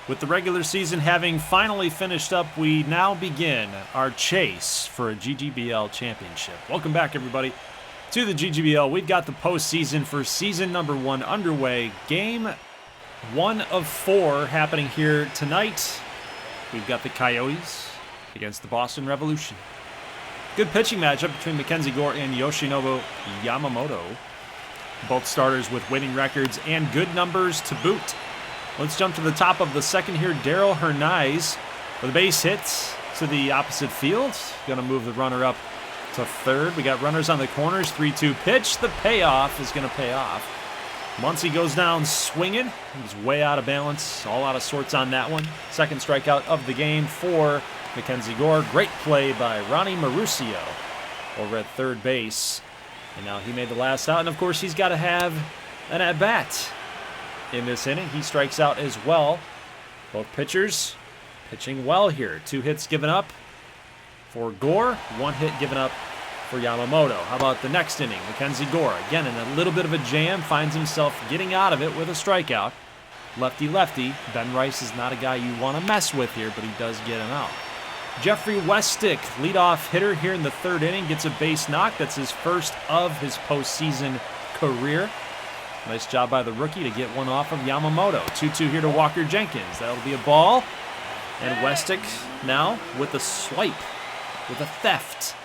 With the regular season having finally finished up, we now begin our chase for a GGBL championship. Welcome back, everybody, to the GGBL. We've got the postseason for season number 1 underway. Game 1 of 4 happening here tonight. We've got the Coyotes against the Boston Revolution. Good pitching matchup between Mackenzie Gore and Yoshinobu Yamamoto. Both starters with winning records and good numbers to boot. Let's jump to the top of the second here. Daryl Hernaiz with a base hit to the opposite field. Going to move the runner up to third. We got runners on the corners. 3-2 pitch. The payoff is going to pay off. Muncy goes down swinging. He's way out of balance. All out of sorts on that one. Second strikeout of the game for Mackenzie Gore. Great play by Ronnie Marusio over at third base. And now he made the last out. And, of course, he's got to have an at-bat in this inning. He strikes out as well. Both pitchers pitching well here. 2 hits given up for Gore. 1 hit given up for Yamamoto. How about the next inning? Mackenzie Gore, again in a little bit of a jam, finds himself getting out of it with a strikeout. Lefty-lefty. Ben Rice is not a guy you want to mess with here, but he does get him out. Jeffrey Westick, leadoff hitter here in the third inning, gets a base knock. That's his first of his postseason career. Nice job by the rookie to get one off of Yamamoto. 2-2 here to Walker Jenkins. That'll be a ball. And Westick now with a swipe, with a theft.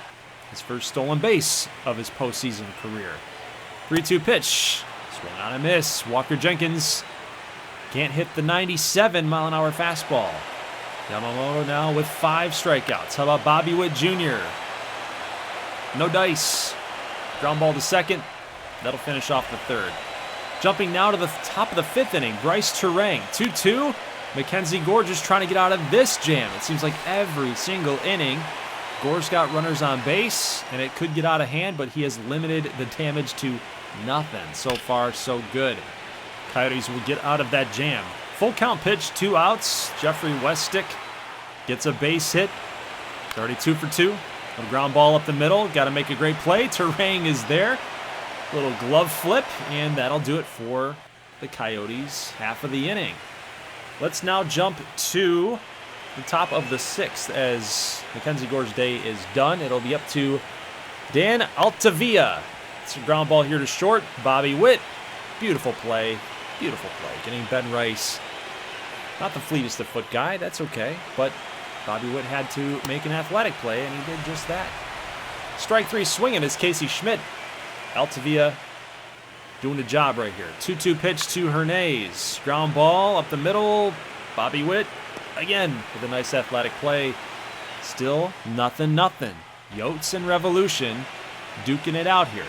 His first stolen base of his postseason career. 3-2 pitch. Swing on a miss. Walker Jenkins can't hit the 97-mile-an-hour fastball. Yamamoto now with 5 strikeouts. How about Bobby Witt Jr.? No dice. Ground ball to second. That'll finish off the third. Jumping now to the top of the 5th inning, Bryce Turang. 2-2. Mackenzie Gore just trying to get out of this jam. It seems like every single inning, Gore's got runners on base, and it could get out of hand, but he has limited the damage to nothing. So far, so good. Coyotes will get out of that jam. Full count pitch, 2 outs. Jeffrey Westick gets a base hit. 32 for 2. A ground ball up the middle. Got to make a great play. Turang is there. Little glove flip, and that'll do it for the Coyotes half of the inning. Let's now jump to the top of the 6th as Mackenzie Gore's day is done. It'll be up to Dan Altavia. It's a ground ball here to short. Bobby Witt. Beautiful play. Beautiful play. Getting Ben Rice. Not the fleetest of foot guy. That's okay. But Bobby Witt had to make an athletic play, and he did just that. Strike 3 swinging is Casey Schmidt. Altavia doing the job right here. 2-2 pitch to Hernaiz. Ground ball up the middle. Bobby Witt again with a nice athletic play. Still nothing. Yotes and Revolution duking it out here.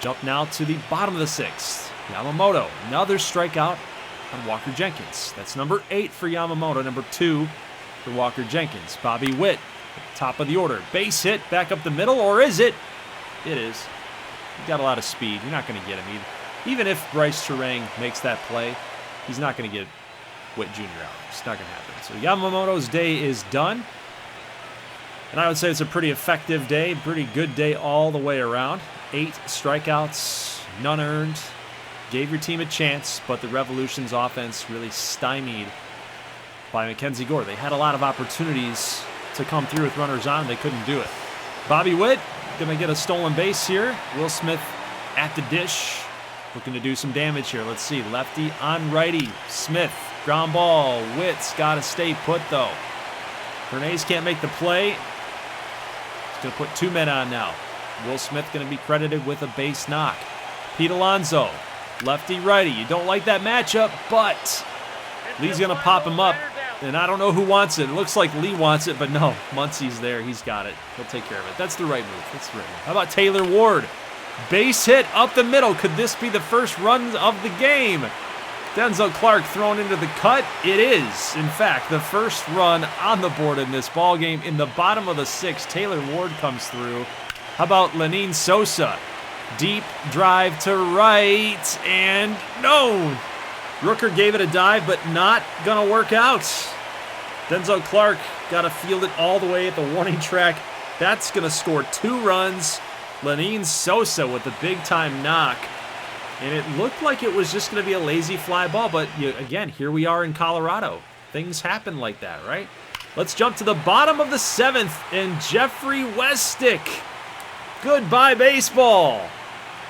Jump now to the bottom of the 6th. Yamamoto, another strikeout on Walker Jenkins. That's number 8 for Yamamoto, number 2 for Walker Jenkins. Bobby Witt, top of the order. Base hit back up the middle, or is it? It is. He's got a lot of speed. You're not going to get him either. Even if Bryce Turang makes that play, he's not going to get Witt Jr. out. It's not going to happen. So Yamamoto's day is done. And I would say it's a pretty effective day, pretty good day all the way around. 8 strikeouts, none earned. Gave your team a chance, but the Revolution's offense really stymied by Mackenzie Gore. They had a lot of opportunities to come through with runners on. They couldn't do it. Bobby Witt going to get a stolen base here. Will Smith at the dish, looking to do some damage here. Let's see. Lefty on righty. Smith, ground ball. Witt's got to stay put, though. Hernaiz can't make the play. He's going to put 2 men on now. Will Smith going to be credited with a base knock. Pete Alonso, lefty-righty. You don't like that matchup, but Lee's going to pop him up. And I don't know who wants it. It looks like Lee wants it, but no. Muncy's there. He's got it. He'll take care of it. That's the right move. That's the right move. How about Taylor Ward? Base hit up the middle. Could this be the first run of the game? Denzel Clark thrown into the cut. It is, in fact, the first run on the board in this ball game. In the bottom of the 6th, Taylor Ward comes through. How about Lenin Sosa? Deep drive to right, and no! Rooker gave it a dive, but not gonna work out. Denzel Clark got to field it all the way at the warning track. That's gonna score 2 runs. Lenin Sosa with the big-time knock. And it looked like it was just going to be a lazy fly ball, but again, here we are in Colorado. Things happen like that, right? Let's jump to the bottom of the 7th, and Jeffrey Westick. Goodbye, baseball.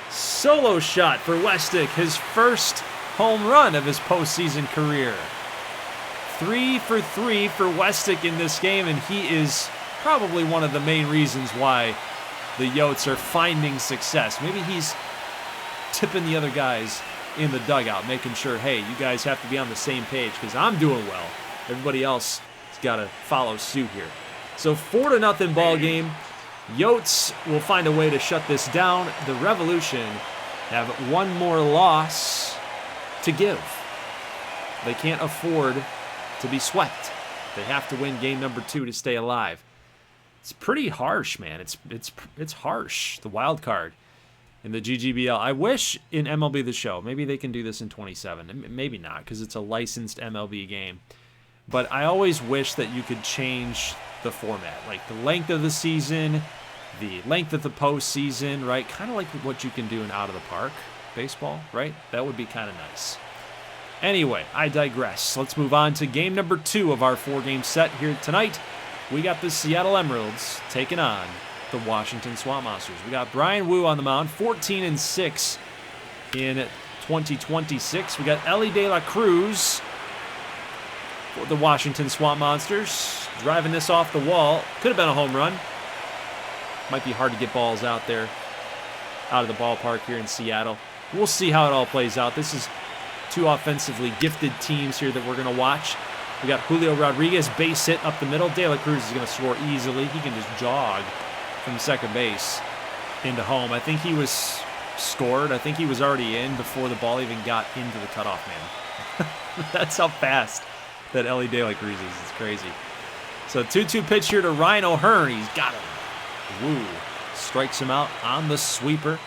Solo shot for Westick, his first home run of his postseason career. 3 for 3 for Westick in this game, and he is probably one of the main reasons why the Yotes are finding success. Maybe he's tipping the other guys in the dugout, making sure, hey, you guys have to be on the same page because I'm doing well. Everybody else has got to follow suit here. So 4-0 ball game. Yotes will find a way to shut this down. The Revolution have one more loss to give. They can't afford to be swept. They have to win game number 2 to stay alive. It's pretty harsh, man. It's harsh, the wild card in the GGBL. I wish in MLB The Show, maybe they can do this in 27. Maybe not, because it's a licensed MLB game. But I always wish that you could change the format, like the length of the season, the length of the postseason, right? Kind of like what you can do in Out of the Park baseball, right? That would be kind of nice. Anyway, I digress. Let's move on to game number 2 of our 4-game set here tonight. We got the Seattle Emeralds taking on the Washington Swamp Monsters. We got Brian Wu on the mound, 14-6 in 2026. We got Ellie De La Cruz for the Washington Swamp Monsters, driving this off the wall. Could have been a home run. Might be hard to get balls out there, out of the ballpark here in Seattle. We'll see how it all plays out. This is 2 offensively gifted teams here that we're going to watch. We got Julio Rodriguez, base hit up the middle. De La Cruz is going to score easily. He can just jog from second base into home. I think he was scored. I think he was already in before the ball even got into the cutoff man. That's how fast that Ellie De La Cruz is. It's crazy. So 2-2 pitch here to Ryan O'Hearn. He's got him. Woo. Strikes him out on the sweeper.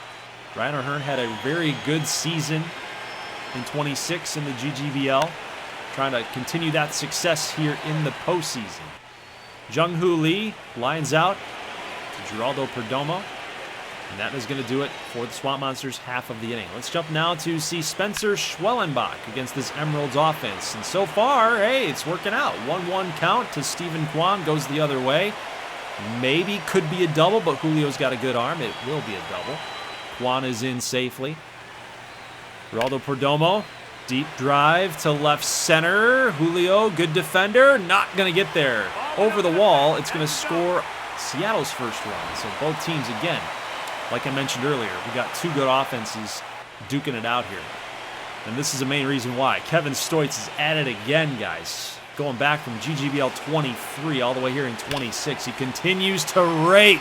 Ryan O'Hearn had a very good season in 26 in the GGBL. Trying to continue that success here in the postseason. Jung-Hoo Lee lines out to Geraldo Perdomo. And that is going to do it for the Swamp Monsters half of the inning. Let's jump now to see Spencer Schwellenbach against this Emeralds offense. And so far, hey, it's working out. 1-1 count to Stephen Kwan, goes the other way. Maybe could be a double, but Julio's got a good arm. It will be a double. Kwan is in safely. Geraldo Perdomo, deep drive to left center. Julio, good defender, not going to get there. Over the wall, it's going to score Seattle's first run. So both teams, again, like I mentioned earlier, we got 2 good offenses duking it out here. And this is the main reason why. Kevin Stoitz is at it again, guys. Going back from GGBL 23 all the way here in 26. He continues to rake.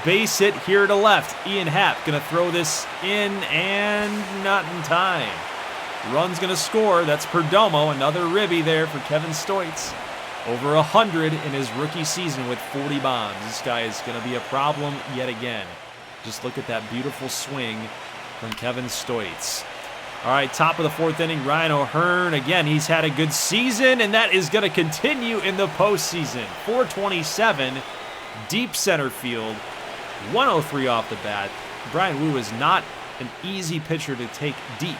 Base hit here to left. Ian Happ going to throw this in and not in time. Run's going to score. That's Perdomo. Another ribby there for Kevin Stoitz. Over 100 in his rookie season with 40 bombs. This guy is going to be a problem yet again. Just look at that beautiful swing from Kevin Stoitz. All right, top of the 4th inning, Ryan O'Hearn. Again, he's had a good season, and that is going to continue in the postseason. 427, deep center field, 103 off the bat. Brian Wu is not an easy pitcher to take deep,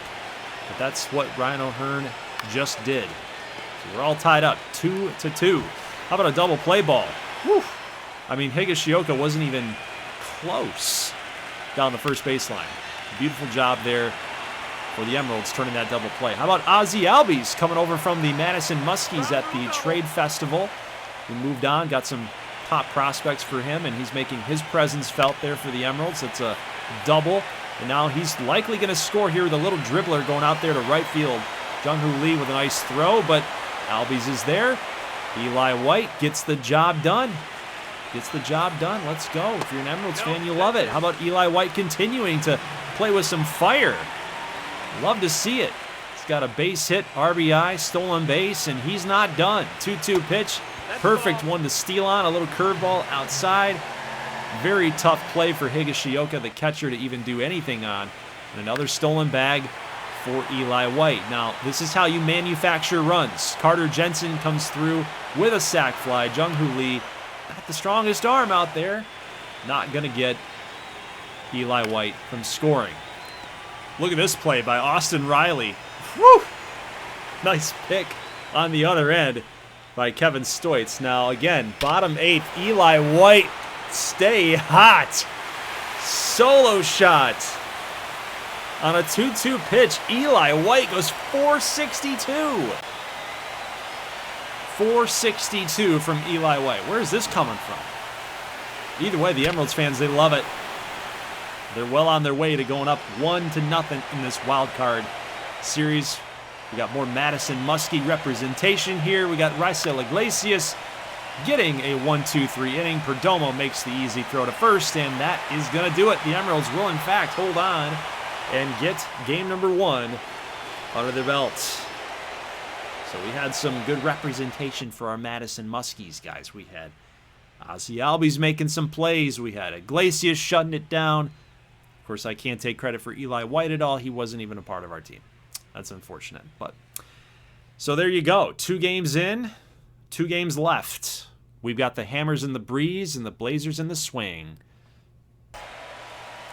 but that's what Ryan O'Hearn just did. So we're all tied up, 2-2. How about a double play ball? Whew. I mean, Higashioka wasn't even close down the first baseline. Beautiful job there for the Emeralds, turning that double play. How about Ozzie Albies coming over from the Madison Muskies at the Trade Festival? He moved on, got some top prospects for him, and he's making his presence felt there for the Emeralds. It's a double, and now he's likely going to score here with a little dribbler going out there to right field. Jung-Hoo Lee with a nice throw, but Albies is there. Eli White gets the job done. Gets the job done. Let's go. If you're an Emeralds fan, you'll love it. How about Eli White continuing to play with some fire? Love to see it. He's got a base hit, RBI, stolen base, and he's not done. 2-2 pitch. Perfect one to steal on. A little curveball outside. Very tough play for Higashioka, the catcher, to even do anything on. And another stolen bag for Eli White. Now, this is how you manufacture runs. Carter Jensen comes through with a sac fly. Jung-Hoo Lee, not the strongest arm out there. Not going to get Eli White from scoring. Look at this play by Austin Riley. Woo! Nice pick on the other end by Kevin Stoitz. Now, again, bottom 8th, Eli White, stay hot. Solo shot on a 2-2 pitch. Eli White goes 462. 462 from Eli White. Where is this coming from? Either way, the Emeralds fans, they love it. They're well on their way to going up 1-0 in this wild card series. We got more Madison Muskie representation here. We got Raisel Iglesias getting a 1-2-3 inning. Perdomo makes the easy throw to first, and that is going to do it. The Emeralds will, in fact, hold on and get game number 1 under their belts. So we had some good representation for our Madison Muskies, guys. We had Ozzy Albies making some plays. We had Iglesias shutting it down. Of course, I can't take credit for Eli White at all. He wasn't even a part of our team. That's unfortunate. But so there you go. 2 games in, 2 games left. We've got the Hammers in the breeze and the Blazers in the swing.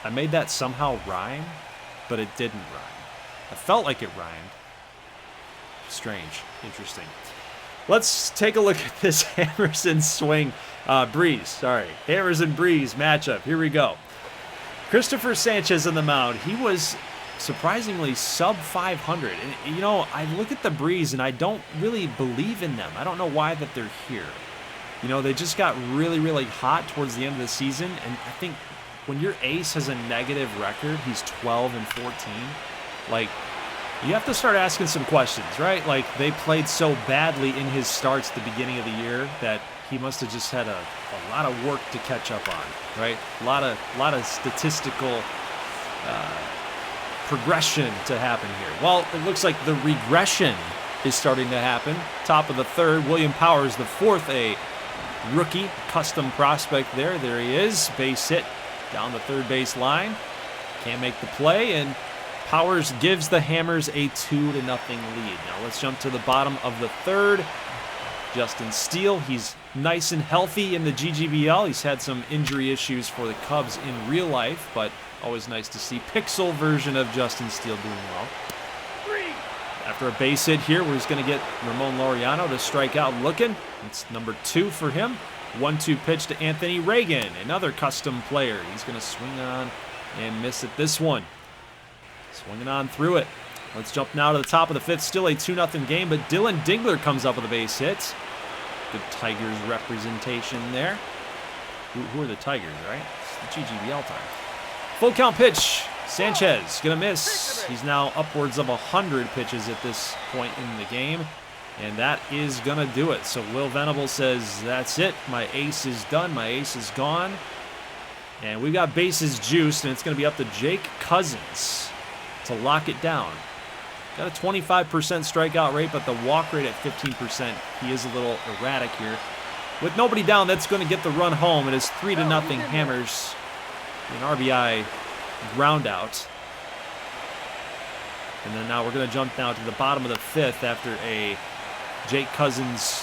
I made that somehow rhyme, but it didn't rhyme. I felt like it rhymed. Strange. Interesting. Let's take a look at this Hammers and swing. Breeze, sorry. Hammers and breeze matchup. Here we go. Christopher Sanchez on the mound. He was surprisingly sub 500. And, you know, I look at the Breeze and I don't really believe in them. I don't know why that they're here. You know, they just got really, really hot towards the end of the season. And I think when your ace has a negative record, he's 12-14, like, you have to start asking some questions, right? Like, they played so badly in his starts at the beginning of the year that he must have just had a lot of work to catch up on, right? A lot of statistical progression to happen here. Well, it looks like the regression is starting to happen. Top of the 3rd, William Powers, the 4th, a rookie custom prospect there. There he is, base hit down the 3rd base line. Can't make the play, and Powers gives the Hammers a 2-0 lead. Now let's jump to the bottom of the 3rd. Justin Steele, he's nice and healthy in the GGBL. He's had some injury issues for the Cubs in real life, but always nice to see pixel version of Justin Steele doing well. After a base hit here, we're just going to get Ramon Laureano to strike out looking. It's number 2 for him. 1-2 pitch to Anthony Reagan, another custom player. He's going to swing on and miss at this one. Swinging on through it. Let's jump now to the top of the 5th. Still a 2-0 game, but Dylan Dingler comes up with a base hit. Good Tigers representation there. Who are the Tigers, right? It's the GGBL time. Full count pitch. Sanchez gonna miss. He's now upwards of 100 pitches at this point in the game, and that is gonna do it. So Will Venable says, that's it. My ace is done. My ace is gone. And we've got bases juiced, and it's gonna be up to Jake Cousins to lock it down. Got a 25% strikeout rate, but the walk rate at 15%. He is a little erratic here. With nobody down, that's going to get the run home. It is 3-0 Hammers. An RBI ground out. And then now we're going to jump down to the bottom of the 5th after a Jake Cousins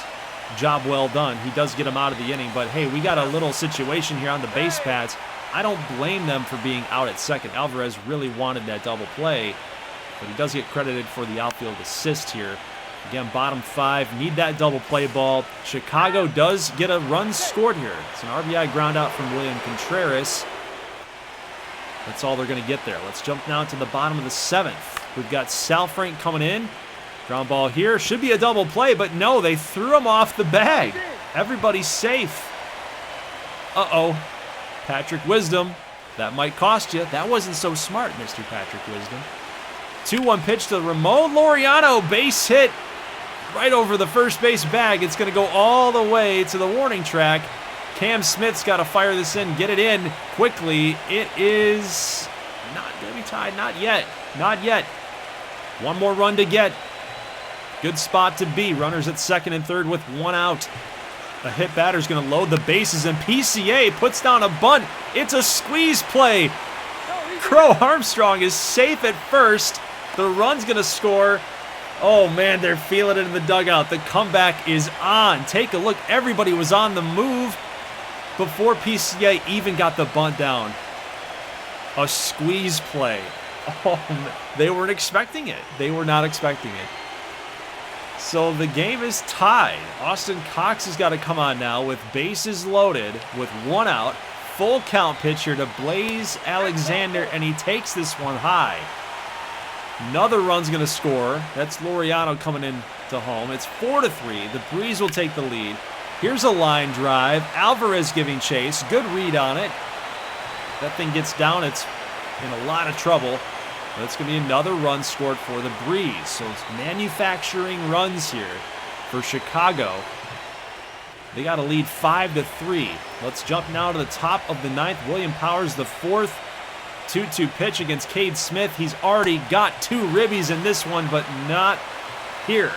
job well done. He does get him out of the inning, but hey, we got a little situation here on the base paths. I don't blame them for being out at second. Alvarez really wanted that double play, but he does get credited for the outfield assist here. Again, bottom 5, need that double play ball. Chicago does get a run scored here. It's an RBI ground out from William Contreras. That's all they're going to get there. Let's jump now to the bottom of the 7th. We've got Sal Frank coming in. Ground ball here. Should be a double play, but no, they threw him off the bag. Everybody's safe. Uh-oh. Patrick Wisdom. That might cost you. That wasn't so smart, Mr. Patrick Wisdom. 2-1 pitch to Ramon Laureano. Base hit right over the first base bag. It's going to go all the way to the warning track. Cam Smith's got to fire this in, get it in quickly. It is not going to be tied. Not yet. Not yet. One more run to get. Good spot to be. Runners at 2nd and 3rd with 1 out. A hit batter's going to load the bases, and PCA puts down a bunt. It's a squeeze play. Crow Armstrong is safe at first. The run's going to score. Oh, man, they're feeling it in the dugout. The comeback is on. Take a look. Everybody was on the move before PCA even got the bunt down. A squeeze play. Oh, they weren't expecting it. They were not expecting it. So the game is tied. Austin Cox has got to come on now with bases loaded with 1 out. Full count pitch here to Blaze Alexander, and he takes this one high. Another run's going to score. That's Laureano coming in to home. It's 4-3. The Breeze will take the lead. Here's a line drive. Alvarez giving chase. Good read on it. That thing gets down. It's in a lot of trouble. But it's going to be another run scored for the Breeze. So it's manufacturing runs here for Chicago. They got a lead 5-3. Let's jump now to the top of the 9th. William Powers, the 4th. 2-2 pitch against Cade Smith. He's already got 2 ribbies in this one, but not here.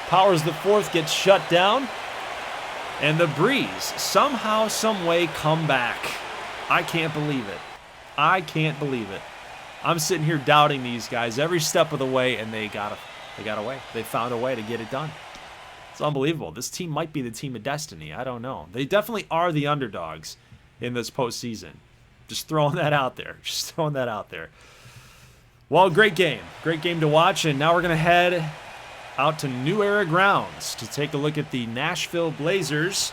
Powers, the 4th, gets shut down. And the Breeze somehow, some way come back. I can't believe it. I can't believe it. I'm sitting here doubting these guys every step of the way, and they got away. They found a way to get it done. It's unbelievable. This team might be the team of destiny. I don't know. They definitely are the underdogs in this postseason. Just throwing that out there. Just throwing that out there. Well, great game. Great game to watch. And now we're going to head out to New Era Grounds to take a look at the Nashville Blazers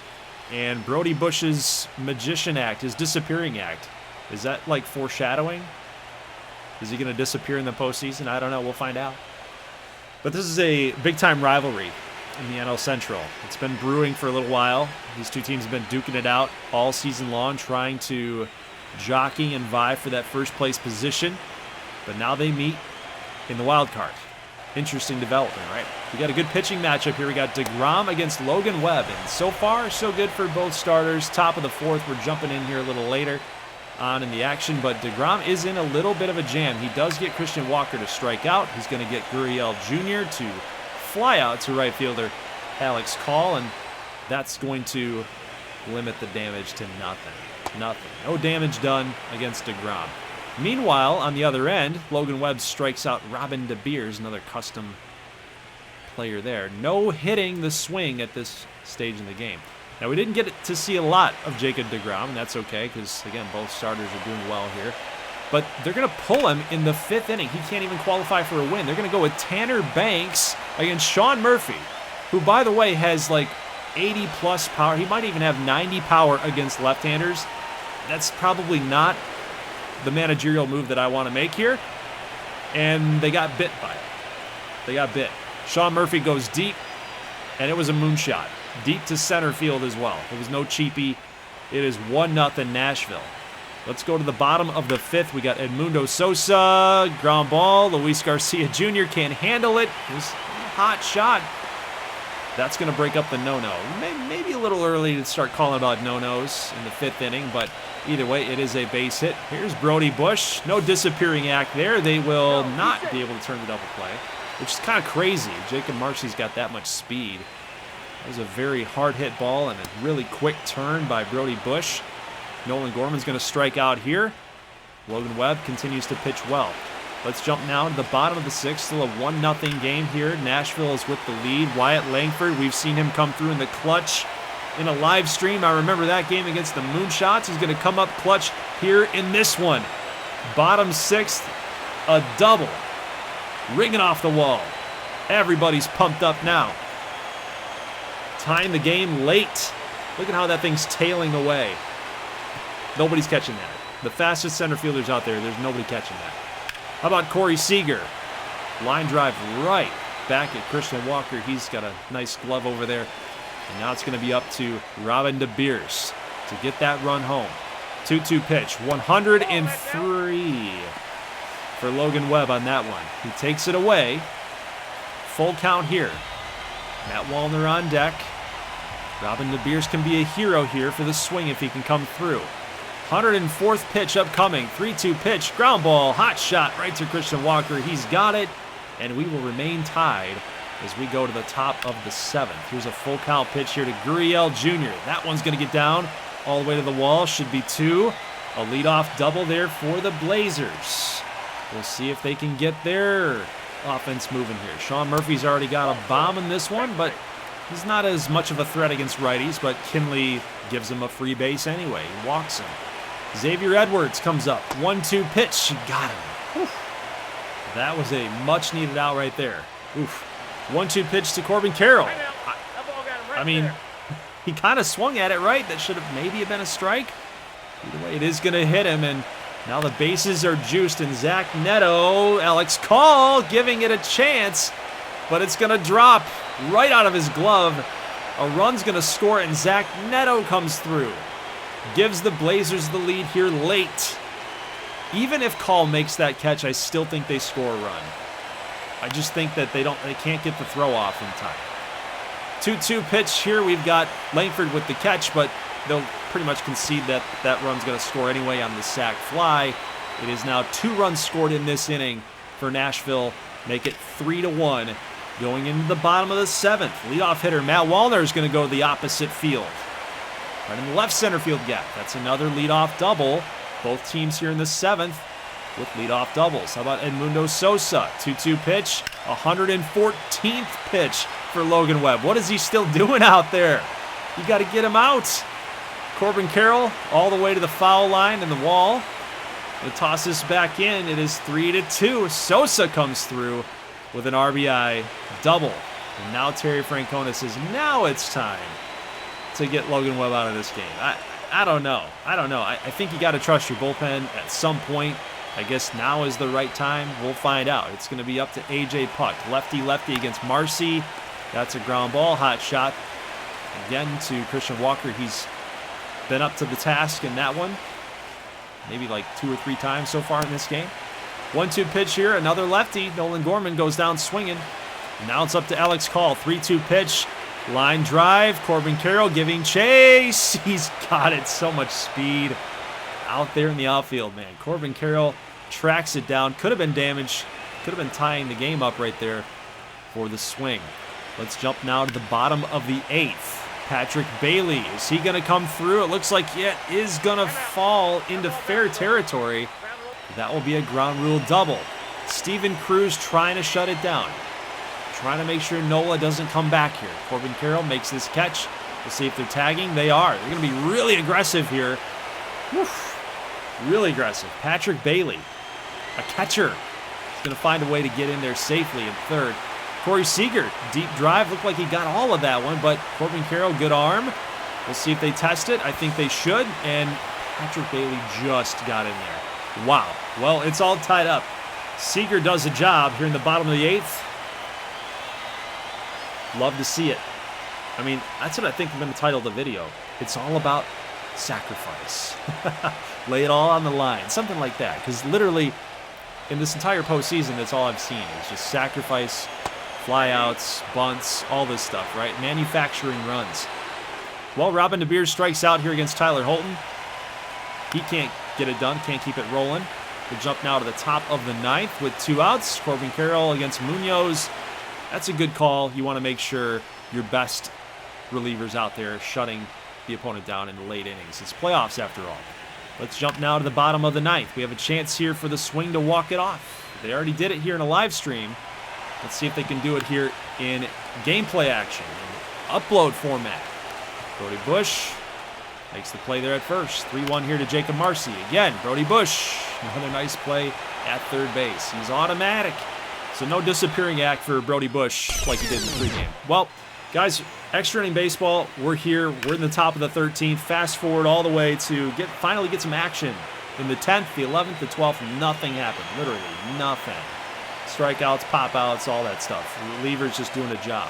and Brody Bush's magician act, his disappearing act. Is that like foreshadowing? Is he going to disappear in the postseason? I don't know. We'll find out. But this is a big-time rivalry in the NL Central. It's been brewing for a little while. These two teams have been duking it out all season long, trying to jockey and vie for that first place position. But now they meet in the wild card. Interesting development, right? We got a good pitching matchup here. We got DeGrom against Logan Webb. And so far, so good for both starters. Top of the 4th. We're jumping in here a little later on in the action. But DeGrom is in a little bit of a jam. He does get Christian Walker to strike out. He's going to get Gurriel Jr. to fly out to right fielder Alex Call, and that's going to limit the damage to nothing. Nothing. No damage done against DeGrom. Meanwhile, on the other end, Logan Webb strikes out Robin DeBeers, another custom player there. No hitting the swing at this stage in the game. Now, we didn't get to see a lot of Jacob DeGrom, and that's okay because, again, both starters are doing well here. But they're going to pull him in the 5th inning. He can't even qualify for a win. They're going to go with Tanner Banks against Sean Murphy, who, by the way, has like 80-plus power. He might even have 90 power against left-handers. That's probably not the managerial move that I want to make here. And they got bit by it. They got bit. Sean Murphy goes deep, and it was a moonshot. Deep to center field as well. It was no cheapie. It is 1-0 Nashville. Let's go to the bottom of the 5th. We got Edmundo Sosa, ground ball. Luis Garcia Jr. can't handle it. It was a hot shot. That's going to break up the no-no. Maybe a little early to start calling about no-nos in the 5th inning, but either way, it is a base hit. Here's Brody Bush. No disappearing act there. They will not be able to turn the double play, which is kind of crazy. Jacob Marcy's got that much speed. That was a very hard-hit ball and a really quick turn by Brody Bush. Nolan Gorman's going to strike out here. Logan Webb continues to pitch well. Let's jump now to the bottom of the 6th. Still a 1-0 game here. Nashville is with the lead. Wyatt Langford, we've seen him come through in the clutch in a live stream. I remember that game against the Moonshots. He's going to come up clutch here in this one. Bottom 6th, a double. Ringing off the wall. Everybody's pumped up now. Tying the game late. Look at how that thing's tailing away. Nobody's catching that. The fastest center fielders out there, there's nobody catching that. How about Corey Seager? Line drive right back at Christian Walker. He's got a nice glove over there. And now it's going to be up to Robin DeBeers to get that run home. 2-2 pitch. 103 for Logan Webb on that one. He takes it away. Full count here. Matt Wallner on deck. Robin DeBeers can be a hero here for the swing if he can come through. 104th pitch upcoming. 3-2 pitch. Ground ball. Hot shot right to Christian Walker. He's got it. And we will remain tied as we go to the top of the 7th. Here's a full count pitch here to Gurriel Jr. That one's going to get down all the way to the wall. Should be 2. A leadoff double there for the Blazers. We'll see if they can get their offense moving here. Sean Murphy's already got a bomb in this one, but he's not as much of a threat against righties, but Kinley gives him a free base anyway. He walks him. Xavier Edwards comes up. 1-2 pitch. She got him. Oof. That was a much-needed out right there. Oof. 1-2 pitch to Corbin Carroll. I mean, he kind of swung at it right. That should have maybe been a strike. Either way, it is going to hit him, and now the bases are juiced, and Zach Neto, Alex Call giving it a chance, but it's going to drop right out of his glove. A run's going to score, and Zach Neto comes through. Gives the Blazers the lead here late. Even if Call makes that catch, I still think they score a run. I just think that they can't get the throw off in time. 2-2 pitch here. We've got Langford with the catch, but they'll pretty much concede that that run's going to score anyway on the sac fly. It is now 2 runs scored in this inning for Nashville. Make it 3-1. Going into the bottom of the 7th. Leadoff hitter Matt Wallner is going to go to the opposite field. Right in the left center field gap. That's another leadoff double. Both teams here in the 7th with leadoff doubles. How about Edmundo Sosa? 2-2 pitch. 114th pitch for Logan Webb. What is he still doing out there? You got to get him out. Corbin Carroll all the way to the foul line and the wall. They toss this back in. It is 3-2. Sosa comes through with an RBI double. And now Terry Francona says, now it's time to get Logan Webb out of this game. I don't know. I think you got to trust your bullpen at some point. I guess now is the right time. We'll find out. It's going to be up to A.J. Puck. Lefty against Marcy. That's a ground ball. Hot shot again to Christian Walker. He's been up to the task in that one. Maybe like 2 or 3 times so far in this game. 1-2 pitch here. Another lefty. Nolan Gorman goes down swinging. Now it's up to Alex Call. 3-2 pitch. Line drive. Corbin Carroll giving chase. He's got it. So much speed out there in the outfield, man. Corbin Carroll tracks it down. Could have been damage. Could have been tying the game up right there for the swing. Let's jump now to the bottom of the 8th. Patrick Bailey. Is he going to come through? It looks like it is going to fall into fair territory. That will be a ground rule double. Steven Cruz trying to shut it down. Trying to make sure Nola doesn't come back here. Corbin Carroll makes this catch. We'll see if they're tagging. They are. They're going to be really aggressive here. Woof. Really aggressive. Patrick Bailey, a catcher, is going to find a way to get in there safely in third. Corey Seager, deep drive. Looked like he got all of that one, but Corbin Carroll, good arm. We'll see if they test it. I think they should, and Patrick Bailey just got in there. Wow. Well, it's all tied up. Seager does a job here in the bottom of the 8th. Love to see it. I mean, that's what I think I'm going to title the video. It's all about sacrifice. Lay it all on the line. Something like that. Because literally, in this entire postseason, that's all I've seen. It's just sacrifice, flyouts, bunts, all this stuff, right? Manufacturing runs. Well, Robin DeBeers strikes out here against Tyler Holton. He can't get it done, can't keep it rolling. We'll jump now to the top of the 9th with 2 outs. Corbin Carroll against Munoz. That's a good call. You want to make sure your best relievers out there shutting the opponent down in the late innings. It's playoffs after all. Let's jump now to the bottom of the 9th. We have a chance here for the swing to walk it off. They already did it here in a live stream. Let's see if they can do it here in gameplay action, in upload format. Brody Bush makes the play there at first. 3-1 here to Jacob Marcy. Again, Brody Bush, another nice play at third base. He's automatic. So no disappearing act for Brody Bush like he did in the pregame. Well, guys, extra inning baseball, we're here. We're in the top of the 13th. Fast forward all the way to finally get some action. In the 10th, the 11th, the 12th, nothing happened. Literally nothing. Strikeouts, pop-outs, all that stuff. Relievers just doing a job.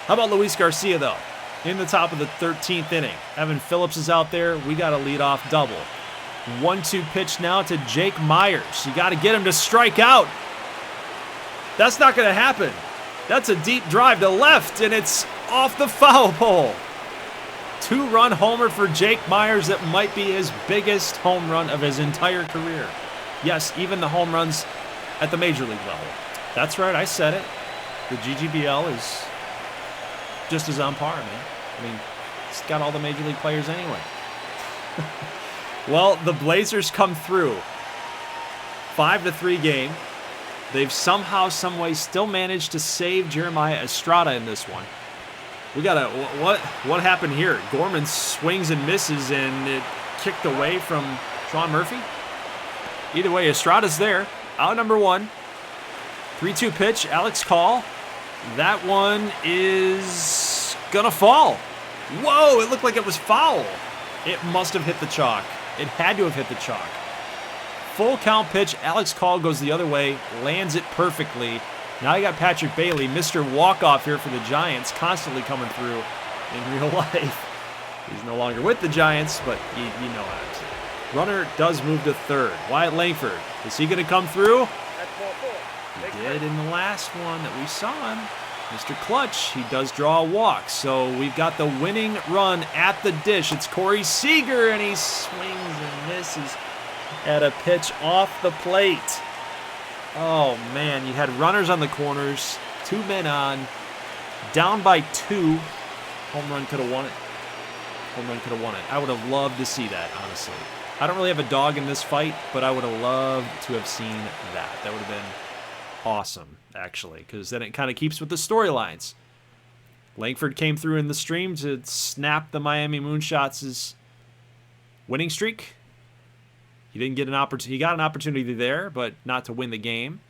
How about Luis Garcia, though? In the top of the 13th inning. Evan Phillips is out there. We got a leadoff double. 1-2 pitch now to Jake Myers. You got to get him to strike out. That's not going to happen. That's a deep drive to left, and it's off the foul pole. 2-run homer for Jake Myers. That might be his biggest home run of his entire career. Yes, even the home runs at the major league level. That's right, I said it. The GGBL is just as on par, man. I mean, it's got all the major league players anyway. Well, the Blazers come through. 5-3 game. They've somehow, someway still managed to save Jeremiah Estrada in this one. We got what happened here? Gorman swings and misses, and it kicked away from Sean Murphy. Either way, Estrada's there. Out number 1. 3-2 pitch. Alex Call That one is gonna fall. Whoa, it looked like it was foul. It must have hit the chalk. It had to have hit the chalk. Full count pitch. Alex Call goes the other way, lands it perfectly. Now you got Patrick Bailey, Mr. Walk-Off here for the Giants, constantly coming through in real life. He's no longer with the Giants, but you know how it is. Runner does move to third. Wyatt Langford, is he going to come through? He did in the last one that we saw him. Mr. Clutch, he does draw a walk. So we've got the winning run at the dish. It's Corey Seager, and he swings and misses at a pitch off the plate. Oh, man, you had runners on the corners, 2 men on, down by 2. Home run could have won it. Home run could have won it. I would have loved to see that, honestly. I don't really have a dog in this fight, but I would have loved to have seen that. That would have been awesome, actually, because then it kind of keeps with the storylines. Langford came through in the stream to snap the Miami Moonshots' winning streak. He didn't get an opportunity. He got an opportunity there, but not to win the game.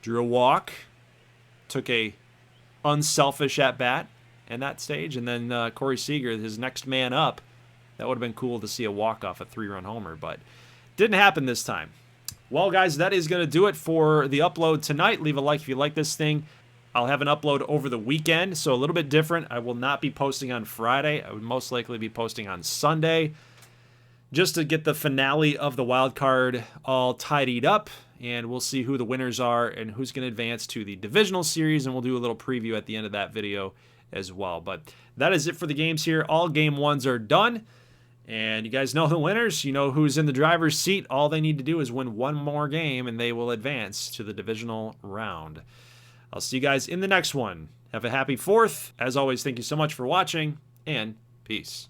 Drew a walk, took a unselfish at bat in that stage, and then Corey Seager, his next man up. That would have been cool to see a walk-off, a 3-run homer, but didn't happen this time. Well, guys, that is going to do it for the upload tonight. Leave a like if you like this thing. I'll have an upload over the weekend, so a little bit different. I will not be posting on Friday. I would most likely be posting on Sunday, just to get the finale of the wild card all tidied up, and we'll see who the winners are and who's going to advance to the divisional series, and we'll do a little preview at the end of that video as well. But that is it for the games here. All game 1s are done, and you guys know the winners. You know who's in the driver's seat. All they need to do is win one more game, and they will advance to the divisional round. I'll see you guys in the next one. Have a happy 4th. As always, thank you so much for watching, and peace.